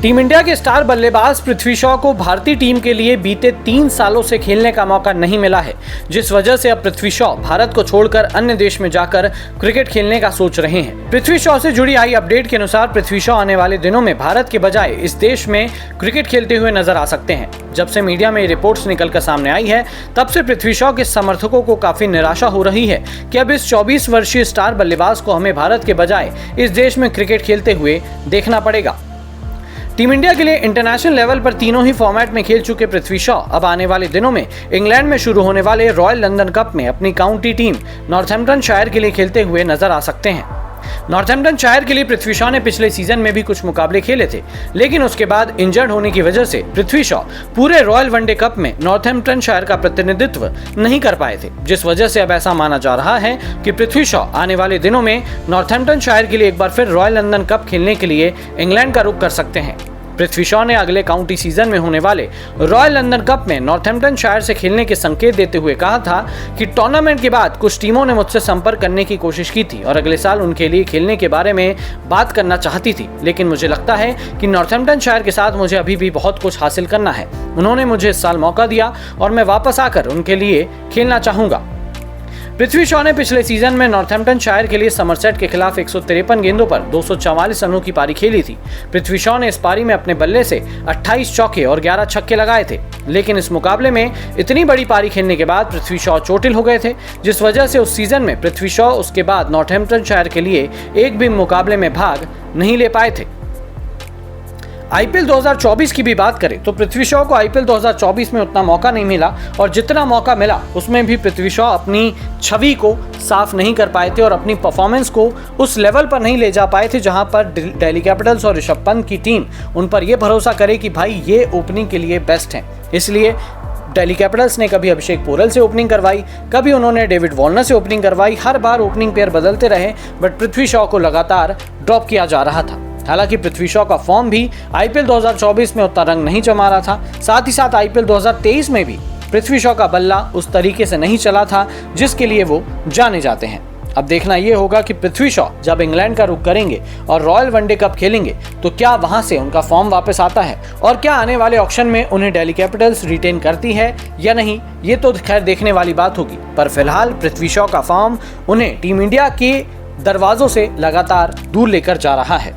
Team India के star बल्लेबाज पृथ्वी शॉ को भारतीय टीम के लिए बीते 3 सालों से खेलने का मौका नहीं मिला है, जिस वजह से अब पृथ्वी शॉ भारत को छोड़कर अन्य देश में जाकर क्रिकेट खेलने का सोच रहे हैं। पृथ्वी शॉ से जुड़ी आई अपडेट के अनुसार पृथ्वी शॉ आने वाले दिनों में भारत के बजाय इस देश में क्रिकेट खेलते हुए नजर आ सकते हैं। जब से मीडिया में रिपोर्ट्स निकलकर सामने आई है, तब से पृथ्वी शॉ के समर्थकों को काफी निराशा हो रही है कि अब इस 24 वर्षीय स्टार बल्लेबाज को हमें भारत के बजाय इस देश में क्रिकेट खेलते हुए देखना पड़ेगा। टीम इंडिया के लिए इंटरनेशनल लेवल पर तीनों ही फॉर्मेट में खेल चुके पृथ्वी शॉ अब आने वाले दिनों में इंग्लैंड में शुरू होने वाले रॉयल लंदन कप में अपनी काउंटी टीम नॉर्थैम्पटनशायर के लिए खेलते हुए नजर आ सकते हैं। नॉर्थैम्पटनशायर के लिए पृथ्वी शॉ ने पिछले सीजन में भी कुछ मुकाबले खेले थे, लेकिन उसके बाद इंजर्ड होने की वजह से पृथ्वी शॉ पूरे रॉयल वनडे कप में नॉर्थैम्पटनशायर का प्रतिनिधित्व नहीं कर पाए थे, जिस वजह से अब ऐसा माना जा रहा है कि पृथ्वी शॉ आने वाले दिनों में नॉर्थैम्पटनशायर के लिए एक बार फिर रॉयल लंदन कप खेलने के लिए इंग्लैंड का रुख कर सकते हैं। पृथ्वी शॉ ने अगले काउंटी सीजन में होने वाले रॉयल लंदन कप में नॉर्थैम्पटनशायर से खेलने के संकेत देते हुए कहा था कि टूर्नामेंट के बाद कुछ टीमों ने मुझसे संपर्क करने की कोशिश की थी और अगले साल उनके लिए खेलने के बारे में बात करना चाहती थी, लेकिन मुझे लगता है कि नॉर्थैम्पटनशायर के साथ मुझे अभी भी बहुत कुछ हासिल करना है। उन्होंने मुझे इस साल मौका दिया और मैं वापस आकर उनके लिए खेलना चाहूंगा। पृथ्वी शॉ ने पिछले सीजन में नॉर्थैम्पटनशायर के लिए समरसेट के खिलाफ 153 गेंदों पर 244 रनों की पारी खेली थी। पृथ्वी शॉ ने इस पारी में अपने बल्ले से 28 चौके और 11 छक्के लगाए थे, लेकिन इस मुकाबले में इतनी बड़ी पारी खेलने के बाद पृथ्वी शॉ चोटिल हो गए थे, जिस वजह से उस सीजन में पृथ्वी शॉ उसके बाद नॉर्थैम्पटनशायर के लिए एक भी मुकाबले में भाग नहीं ले पाए थे। आईपीएल 2024 की भी बात करें तो पृथ्वी शॉ को आईपीएल 2024 में उतना मौका नहीं मिला और जितना मौका मिला उसमें भी पृथ्वी शॉ अपनी छवि को साफ नहीं कर पाए थे और अपनी परफॉर्मेंस को उस लेवल पर नहीं ले जा पाए थे जहां पर दिल्ली कैपिटल्स और ऋषभ पंत की टीम उन पर यह भरोसा करे कि भाई ये ओपनिंग के लिए बेस्ट हैं। इसलिए दिल्ली कैपिटल्स ने कभी अभिषेक पोरल से ओपनिंग करवाई, कभी उन्होंने डेविड वार्नर से ओपनिंग करवाई, हर बार ओपनिंग पेयर बदलते रहे, बट पृथ्वी शॉ को लगातार ड्रॉप किया जा रहा था। हालांकि पृथ्वी शॉ का फॉर्म भी आईपीएल 2024 में उतना रंग नहीं जमा रहा था, साथ ही साथ आईपीएल 2023 में भी पृथ्वी शॉ का बल्ला उस तरीके से नहीं चला था जिसके लिए वो जाने जाते हैं। अब देखना ये होगा कि पृथ्वी शॉ जब इंग्लैंड का रुख करेंगे और रॉयल वनडे कप खेलेंगे तो क्या वहां से उनका फॉर्म वापस आता है और क्या आने वाले ऑक्शन में उन्हें दिल्ली कैपिटल्स रिटेन करती है या नहीं, ये तो खैर देखने वाली बात होगी। पर फिलहाल पृथ्वी शॉ का फॉर्म उन्हें टीम इंडिया के दरवाजों से लगातार दूर लेकर जा रहा है।